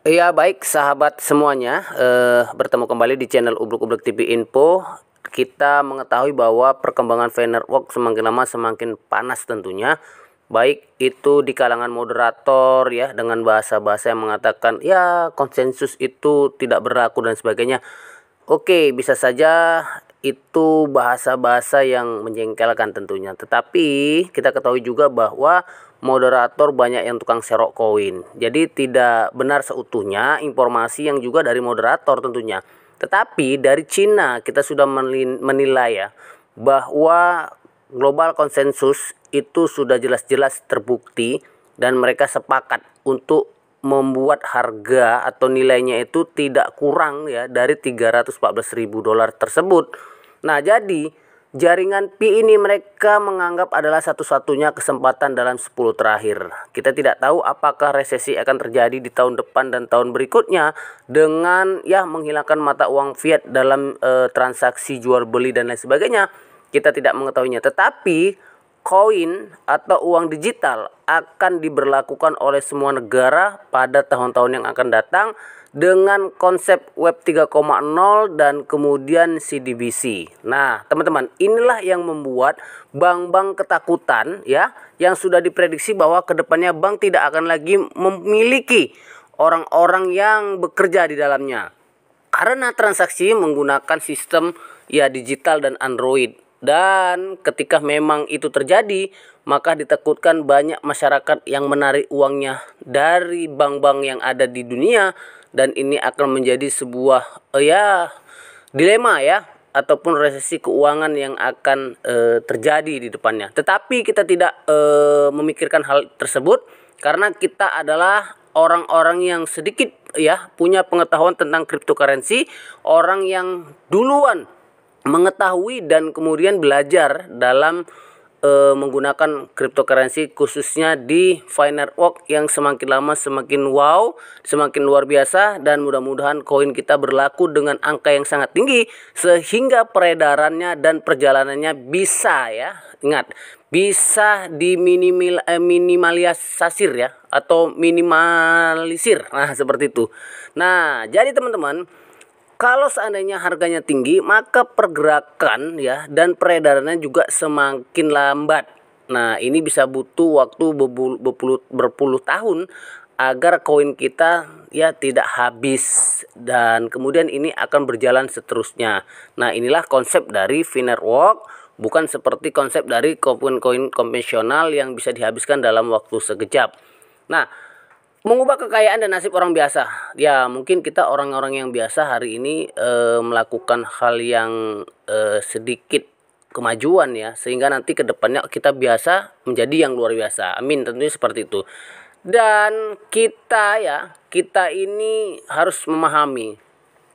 Iya, baik sahabat semuanya, bertemu kembali di channel Ubluk-Ubluk TV Info. Kita mengetahui bahwa perkembangan Finerwalk semakin lama semakin panas tentunya. Baik itu di kalangan moderator ya, dengan bahasa-bahasa yang mengatakan ya konsensus itu tidak berlaku dan sebagainya. Oke, bisa saja itu bahasa-bahasa yang menjengkelkan tentunya. Tetapi kita ketahui juga bahwa moderator banyak yang tukang serok koin. Jadi tidak benar seutuhnya informasi yang juga dari moderator tentunya. Tetapi dari Cina kita sudah menilai ya bahwa global konsensus itu sudah jelas-jelas terbukti dan mereka sepakat untuk membuat harga atau nilainya itu tidak kurang ya dari 314.000 dolar tersebut. Nah, jadi jaringan Pi ini mereka menganggap adalah satu-satunya kesempatan dalam 10 terakhir. Kita tidak tahu apakah resesi akan terjadi di tahun depan dan tahun berikutnya dengan ya menghilangkan mata uang fiat dalam transaksi jual beli dan lain sebagainya. Kita tidak mengetahuinya, tetapi koin atau uang digital akan diberlakukan oleh semua negara pada tahun-tahun yang akan datang dengan konsep Web 3.0 dan kemudian CBDC. Nah, teman-teman, inilah yang membuat bank-bank ketakutan ya, yang sudah diprediksi bahwa kedepannya bank tidak akan lagi memiliki orang-orang yang bekerja di dalamnya. Karena transaksi menggunakan sistem ya digital dan Android. Dan ketika memang itu terjadi, maka ditakutkan banyak masyarakat yang menarik uangnya dari bank-bank yang ada di dunia, dan ini akan menjadi sebuah dilema ya, ataupun resesi keuangan yang akan terjadi di depannya. Tetapi kita tidak memikirkan hal tersebut karena kita adalah orang-orang yang sedikit ya punya pengetahuan tentang cryptocurrency, orang yang duluan mengetahui dan kemudian belajar dalam menggunakan cryptocurrency, khususnya di Finerwalk yang semakin lama semakin wow, semakin luar biasa, dan mudah-mudahan koin kita berlaku dengan angka yang sangat tinggi sehingga peredarannya dan perjalanannya bisa ya, ingat, bisa minimalisir ya, atau minimalisir. Nah, seperti itu. Nah, jadi teman-teman, kalau seandainya harganya tinggi, maka pergerakan ya dan peredarannya juga semakin lambat. Nah, ini bisa butuh waktu berpuluh tahun agar koin kita ya tidak habis, dan kemudian ini akan berjalan seterusnya. Nah, inilah konsep dari Finerwalk, bukan seperti konsep dari koin-koin konvensional yang bisa dihabiskan dalam waktu sekejap. Nah, mengubah kekayaan dan nasib orang biasa. Ya, mungkin kita orang-orang yang biasa hari ini melakukan hal yang sedikit kemajuan ya, sehingga nanti ke depannya kita biasa menjadi yang luar biasa. Amin, tentunya seperti itu. Dan kita ini harus memahami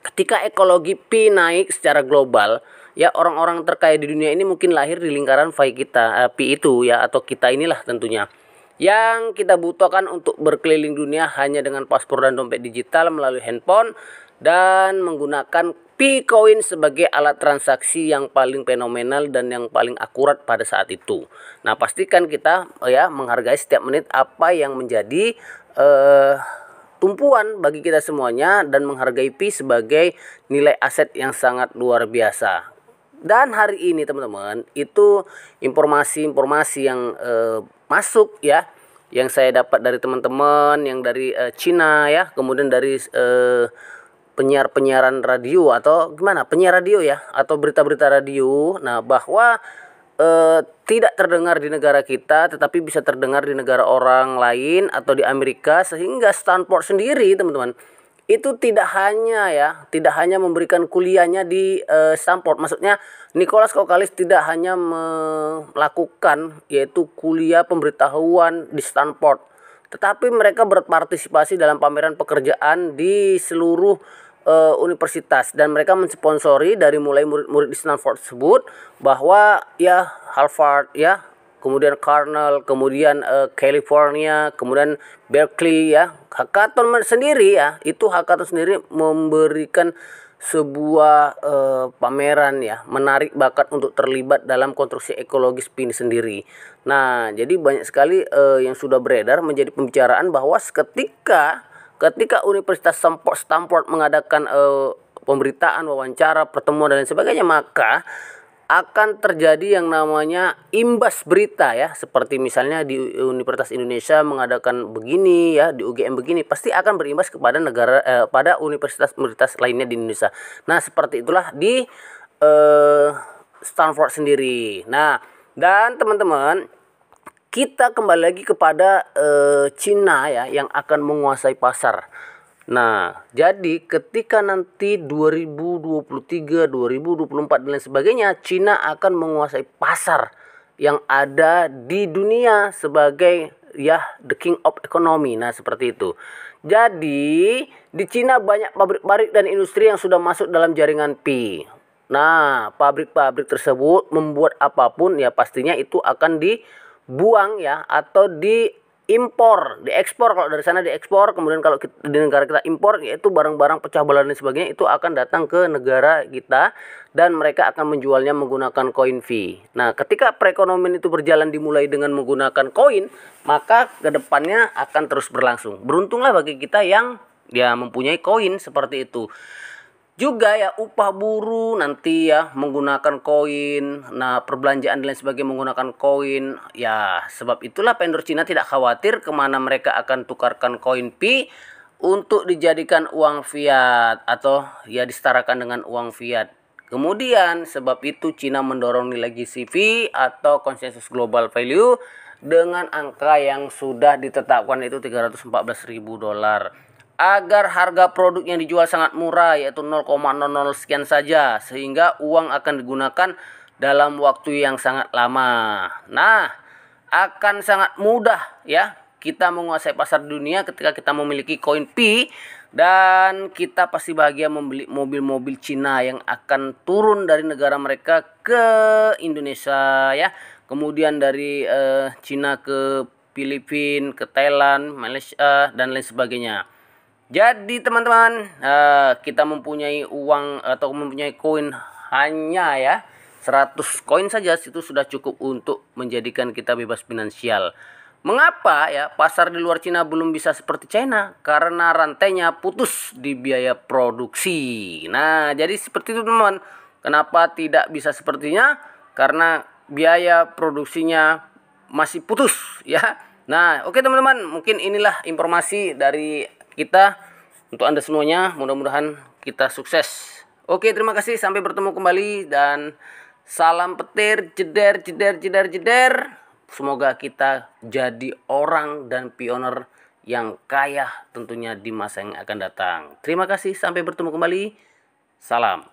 ketika ekologi Pi naik secara global, ya orang-orang terkaya di dunia ini mungkin lahir di lingkaran Pi itu ya, atau kita inilah tentunya. Yang kita butuhkan untuk berkeliling dunia hanya dengan paspor dan dompet digital melalui handphone dan menggunakan P-Coin sebagai alat transaksi yang paling fenomenal dan yang paling akurat pada saat itu. Nah, pastikan kita ya menghargai setiap menit apa yang menjadi tumpuan bagi kita semuanya, dan menghargai Pi sebagai nilai aset yang sangat luar biasa. Dan hari ini teman-teman, itu informasi-informasi yang masuk ya, yang saya dapat dari teman-teman yang dari Cina ya, kemudian dari penyiaran radio atau gimana, penyiar radio ya, atau berita-berita radio. Nah, bahwa tidak terdengar di negara kita tetapi bisa terdengar di negara orang lain atau di Amerika, sehingga Stanford sendiri teman-teman itu tidak hanya memberikan kuliahnya di Stanford. Maksudnya Nicholas Kokalis tidak hanya melakukan yaitu kuliah pemberitahuan di Stanford, tetapi mereka berpartisipasi dalam pameran pekerjaan di seluruh universitas, dan mereka mensponsori dari mulai murid-murid di Stanford tersebut, bahwa ya Harvard ya, kemudian Cornell, kemudian California, kemudian Berkeley ya. Hackathon sendiri ya, itu hackathon sendiri memberikan sebuah pameran ya, menarik bakat untuk terlibat dalam konstruksi ekologis Pi sendiri. Nah, jadi banyak sekali yang sudah beredar menjadi pembicaraan bahwa ketika ketika Universitas Stanford mengadakan pemberitaan, wawancara, pertemuan dan lain sebagainya, maka akan terjadi yang namanya imbas berita ya, seperti misalnya di Universitas Indonesia mengadakan begini ya, di UGM begini, pasti akan berimbas kepada pada universitas-universitas lainnya di Indonesia. Nah, seperti itulah di Stanford sendiri. Nah, dan teman-teman, kita kembali lagi kepada Cina ya, yang akan menguasai pasar. Nah, jadi ketika nanti 2023, 2024 dan lain sebagainya, Cina akan menguasai pasar yang ada di dunia sebagai ya the king of economy. Nah, seperti itu. Jadi, di Cina banyak pabrik-pabrik dan industri yang sudah masuk dalam jaringan Pi. Nah, pabrik-pabrik tersebut membuat apapun ya pastinya itu akan dibuang ya, atau diekspor. Kalau dari sana diekspor, kemudian kalau di negara kita impor, yaitu barang-barang pecah belah dan sebagainya, itu akan datang ke negara kita dan mereka akan menjualnya menggunakan koin fee. Nah, ketika perekonomian itu berjalan dimulai dengan menggunakan koin, maka kedepannya akan terus berlangsung. Beruntunglah bagi kita yang ya mempunyai koin seperti itu. Juga ya upah buruh nanti ya menggunakan koin. Nah, perbelanjaan dan lain sebagainya menggunakan koin. Ya, sebab itulah vendor Cina tidak khawatir kemana mereka akan tukarkan koin Pi untuk dijadikan uang fiat atau ya disetarakan dengan uang fiat. Kemudian sebab itu Cina mendorong nilai GCV atau konsensus global value dengan angka yang sudah ditetapkan, itu 314.000 dolar. Agar harga produk yang dijual sangat murah, yaitu 0,00 sekian saja, sehingga uang akan digunakan dalam waktu yang sangat lama. Nah, akan sangat mudah ya kita menguasai pasar dunia ketika kita memiliki koin Pi, dan kita pasti bahagia membeli mobil-mobil Cina yang akan turun dari negara mereka ke Indonesia ya. Kemudian dari Cina ke Filipina, ke Thailand, Malaysia dan lain sebagainya. Jadi teman-teman, kita mempunyai uang atau mempunyai koin hanya ya 100 koin saja, itu sudah cukup untuk menjadikan kita bebas finansial. Mengapa ya pasar di luar Cina belum bisa seperti China? Karena rantainya putus di biaya produksi. Nah, jadi seperti itu teman-teman. Kenapa tidak bisa sepertinya? Karena biaya produksinya masih putus ya. Nah, oke teman-teman, mungkin inilah informasi dari kita untuk Anda semuanya. Mudah-mudahan kita sukses. Oke, terima kasih, sampai bertemu kembali dan salam petir, jeder. Semoga kita jadi orang dan pioner yang kaya tentunya di masa yang akan datang. Terima kasih, sampai bertemu kembali. Salam.